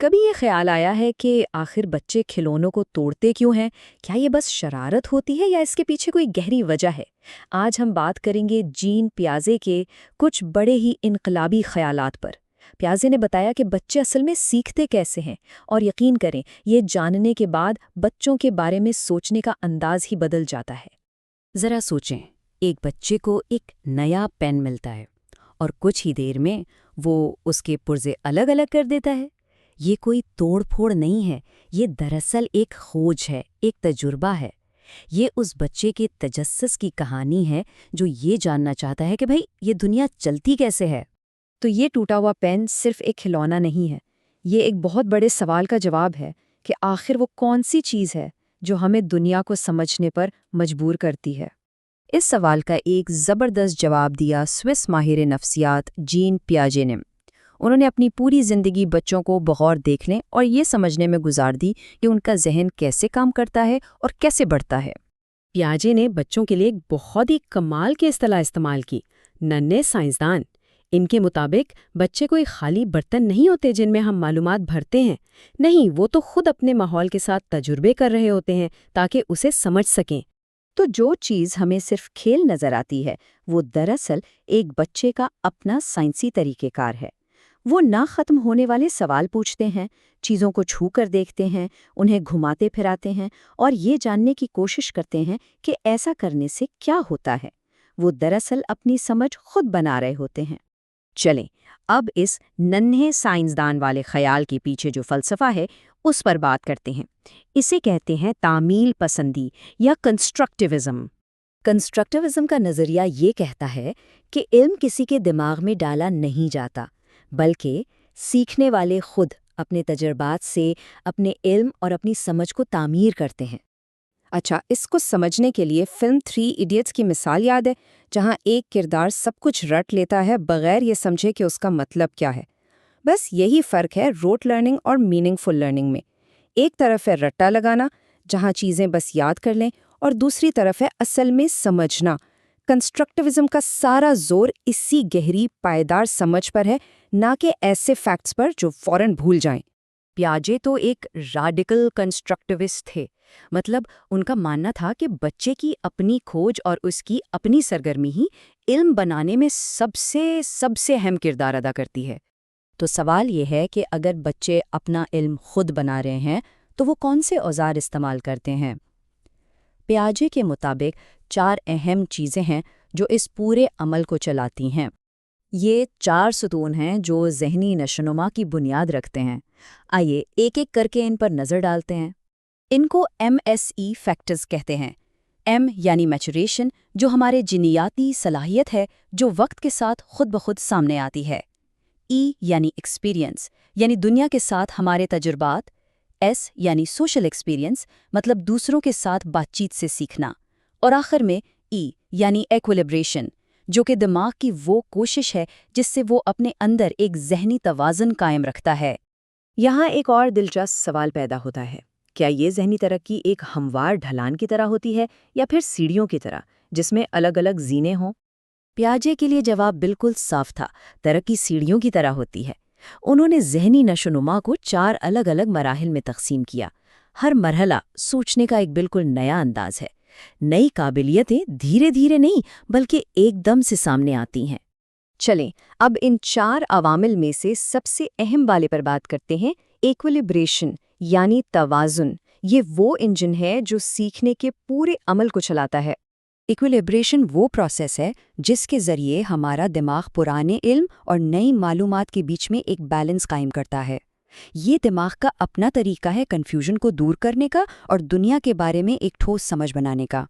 کبھی یہ خیال آیا ہے کہ آخر بچے کھلونوں کو توڑتے کیوں ہیں؟ کیا یہ بس شرارت ہوتی ہے یا اس کے پیچھے کوئی گہری وجہ ہے؟ آج ہم بات کریں گے جین پیاژے کے کچھ بڑے ہی انقلابی خیالات پر۔ پیاژے نے بتایا کہ بچے اصل میں سیکھتے کیسے ہیں، اور یقین کریں یہ جاننے کے بعد بچوں کے بارے میں سوچنے کا انداز ہی بدل جاتا ہے۔ ذرا سوچیں، ایک بچے کو ایک نیا پین ملتا ہے اور کچھ ہی دیر میں وہ اس کے پرزے الگ الگ کر دیتا ہے۔ یہ کوئی توڑ پھوڑ نہیں ہے، یہ دراصل ایک کھوج ہے، ایک تجربہ ہے۔ یہ اس بچے کے تجسس کی کہانی ہے جو یہ جاننا چاہتا ہے کہ بھئی یہ دنیا چلتی کیسے ہے۔ تو یہ ٹوٹا ہوا پین صرف ایک کھلونا نہیں ہے، یہ ایک بہت بڑے سوال کا جواب ہے کہ آخر وہ کون سی چیز ہے جو ہمیں دنیا کو سمجھنے پر مجبور کرتی ہے۔ اس سوال کا ایک زبردست جواب دیا سوئس ماہر نفسیات جین پیاژے نے۔ انہوں نے اپنی پوری زندگی بچوں کو بغور دیکھنے اور یہ سمجھنے میں گزار دی کہ ان کا ذہن کیسے کام کرتا ہے اور کیسے بڑھتا ہے۔ پیاژے نے بچوں کے لیے ایک بہت ہی کمال کی اصطلاح استعمال کی، ننھے سائنسدان۔ ان کے مطابق بچے کوئی خالی برتن نہیں ہوتے جن میں ہم معلومات بھرتے ہیں، نہیں، وہ تو خود اپنے ماحول کے ساتھ تجربے کر رہے ہوتے ہیں تاکہ اسے سمجھ سکیں۔ تو جو چیز ہمیں صرف کھیل نظر آتی ہے وہ دراصل ایک بچے کا اپنا سائنسی طریقہ کار ہے۔ وہ نہ ختم ہونے والے سوال پوچھتے ہیں، چیزوں کو چھو کر دیکھتے ہیں، انہیں گھماتے پھراتے ہیں اور یہ جاننے کی کوشش کرتے ہیں کہ ایسا کرنے سے کیا ہوتا ہے۔ وہ دراصل اپنی سمجھ خود بنا رہے ہوتے ہیں۔ چلیں اب اس ننھے سائنسدان والے خیال کے پیچھے جو فلسفہ ہے اس پر بات کرتے ہیں۔ اسے کہتے ہیں تعمیل پسندی یا کنسٹرکٹیوزم۔ کنسٹرکٹیوزم کا نظریہ یہ کہتا ہے کہ علم کسی کے دماغ میں ڈالا نہیں جاتا، بلکہ سیکھنے والے خود اپنے تجربات سے اپنے علم اور اپنی سمجھ کو تعمیر کرتے ہیں۔ اچھا، اس کو سمجھنے کے لیے فلم 3 ایڈیٹس کی مثال یاد ہے، جہاں ایک کردار سب کچھ رٹ لیتا ہے بغیر یہ سمجھے کہ اس کا مطلب کیا ہے۔ بس یہی فرق ہے روٹ لرننگ اور میننگ فل لرننگ میں۔ ایک طرف ہے رٹا لگانا، جہاں چیزیں بس یاد کر لیں، اور دوسری طرف ہے اصل میں سمجھنا۔ کنسٹرکٹیوزم کا سارا زور اسی گہری پائیدار سمجھ پر ہے، نہ کہ ایسے فیکٹس پر جو فوراً بھول جائیں۔ پیاژے تو ایک راڈیکل کنسٹرکٹیوسٹ تھے، مطلب ان کا ماننا تھا کہ بچے کی اپنی کھوج اور اس کی اپنی سرگرمی ہی علم بنانے میں سب سے اہم کردار ادا کرتی ہے۔ تو سوال یہ ہے کہ اگر بچے اپنا علم خود بنا رہے ہیں تو وہ کون سے اوزار استعمال کرتے ہیں؟ پیاژے کے مطابق 4 اہم چیزیں ہیں جو اس پورے عمل کو چلاتی ہیں۔ یہ 4 ستون ہیں جو ذہنی نشوونما کی بنیاد رکھتے ہیں۔ آئیے ایک ایک کر کے ان پر نظر ڈالتے ہیں۔ ان کو MSE فیکٹرز کہتے ہیں۔ M یعنی میچوریشن، جو ہمارے جینیاتی صلاحیت ہے جو وقت کے ساتھ خود بخود سامنے آتی ہے۔ E یعنی ایکسپیرینس، یعنی دنیا کے ساتھ ہمارے تجربات۔ S یعنی سوشل ایکسپیرینس، مطلب دوسروں کے ساتھ بات چیت سے سیکھنا۔ اور آخر میں E یعنی ایکولیبریشن، جو کہ دماغ کی وہ کوشش ہے جس سے وہ اپنے اندر ایک ذہنی توازن قائم رکھتا ہے۔ یہاں ایک اور دلچسپ سوال پیدا ہوتا ہے، کیا یہ ذہنی ترقی ایک ہموار ڈھلان کی طرح ہوتی ہے یا پھر سیڑھیوں کی طرح جس میں الگ الگ زینے ہوں؟ پیاژے کے لیے جواب بالکل صاف تھا، ترقی سیڑھیوں کی طرح ہوتی ہے۔ انہوں نے ذہنی نشوونما کو 4 الگ الگ مراحل میں تقسیم کیا۔ ہر مرحلہ سوچنے کا ایک بالکل نیا انداز ہے۔ نئی قابلیتیں دھیرے دھیرے نہیں بلکہ ایک دم سے سامنے آتی ہیں۔ چلیں اب ان 4 عوامل میں سے سب سے اہم والے پر بات کرتے ہیں، ایکولیبریشن یعنی توازن۔ یہ وہ انجن ہے جو سیکھنے کے پورے عمل کو چلاتا ہے۔ ایکولیبریشن وہ پروسیس ہے جس کے ذریعے ہمارا دماغ پرانے علم اور نئی معلومات کے بیچ میں ایک بیلنس قائم کرتا ہے۔ یہ دماغ کا اپنا طریقہ ہے کنفیوژن کو دور کرنے کا اور دنیا کے بارے میں ایک ٹھوس سمجھ بنانے کا۔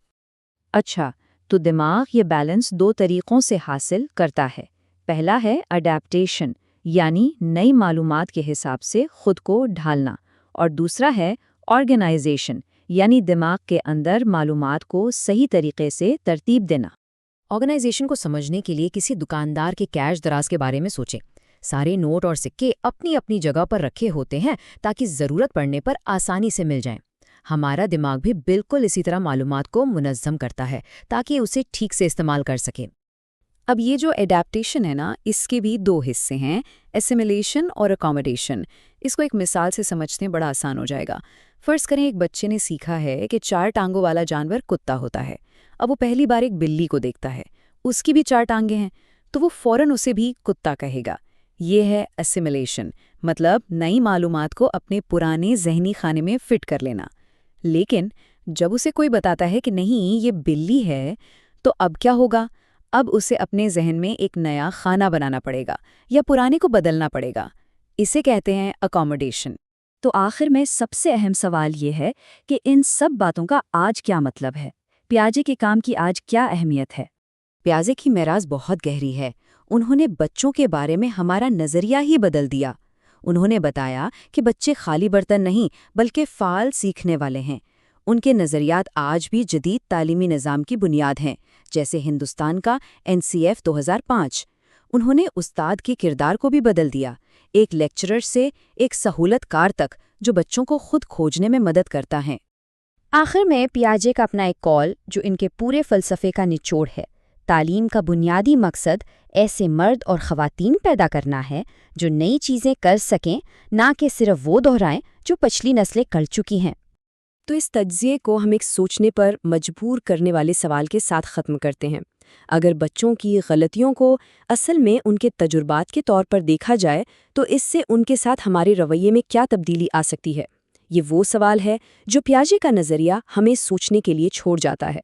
اچھا، تو دماغ یہ بیلنس 2 طریقوں سے حاصل کرتا ہے۔ پہلا ہے اڈیپٹیشن، یعنی نئی معلومات کے حساب سے خود کو ڈھالنا، اور دوسرا ہے آرگنائزیشن، یعنی دماغ کے اندر معلومات کو صحیح طریقے سے ترتیب دینا۔ آرگنائزیشن کو سمجھنے کے لیے کسی دکاندار کے کیش دراز کے بارے میں سوچیں۔ سارے نوٹ اور سکے اپنی اپنی جگہ پر رکھے ہوتے ہیں تاکہ ضرورت پڑنے پر آسانی سے مل جائیں۔ ہمارا دماغ بھی بالکل اسی طرح معلومات کو منظم کرتا ہے تاکہ اسے ٹھیک سے استعمال کر سکے۔ اب یہ جو ایڈیپٹیشن ہے نا، اس کے بھی 2 حصے ہیں، اسیمیلیشن اور اکوموڈیشن۔ اس کو ایک مثال سے سمجھتے ہیں، بڑا آسان ہو جائے گا۔ فرض کریں ایک بچے نے سیکھا ہے کہ 4 ٹانگوں والا جانور کتا ہوتا ہے۔ اب وہ پہلی بار ایک بلی کو دیکھتا ہے، اس کی بھی 4 ٹانگیں ہیں، تو وہ فوراً اسے بھی کتا کہے گا۔ یہ ہے اسیمیلیشن، مطلب نئی معلومات کو اپنے پرانے ذہنی خانے میں فٹ کر لینا۔ لیکن جب اسے کوئی بتاتا ہے کہ نہیں یہ بلی ہے، تو اب کیا ہوگا؟ اب اسے اپنے ذہن میں ایک نیا خانہ بنانا پڑے گا یا پرانے کو بدلنا پڑے گا۔ اسے کہتے ہیں اکوموڈیشن۔ تو آخر میں سب سے اہم سوال یہ ہے کہ ان سب باتوں کا آج کیا مطلب ہے؟ پیاجے کے کام کی آج کیا اہمیت ہے؟ پیاجے کی میراث بہت گہری ہے۔ انہوں نے بچوں کے بارے میں ہمارا نظریہ ہی بدل دیا۔ انہوں نے بتایا کہ بچے خالی برتن نہیں بلکہ فعال سیکھنے والے ہیں۔ ان کے نظریات آج بھی جدید تعلیمی نظام کی بنیاد ہیں، جیسے ہندوستان کا NCF 2005۔ انہوں نے استاد کے کردار کو بھی بدل دیا، ایک لیکچرر سے ایک سہولت کار تک جو بچوں کو خود کھوجنے میں مدد کرتا ہے۔ آخر میں پیاجے کا اپنا ایک قول جو ان کے پورے فلسفے کا نچوڑ ہے۔ تعلیم کا بنیادی مقصد ایسے مرد اور خواتین پیدا کرنا ہے جو نئی چیزیں کر سکیں، نہ کہ صرف وہ دہرائیں جو پچھلی نسلیں کر چکی ہیں۔ تو اس تجزیے کو ہم ایک سوچنے پر مجبور کرنے والے سوال کے ساتھ ختم کرتے ہیں۔ اگر بچوں کی غلطیوں کو اصل میں ان کے تجربات کے طور پر دیکھا جائے تو اس سے ان کے ساتھ ہمارے رویے میں کیا تبدیلی آ سکتی ہے؟ یہ وہ سوال ہے جو پیاجے کا نظریہ ہمیں سوچنے کے لیے چھوڑ جاتا ہے۔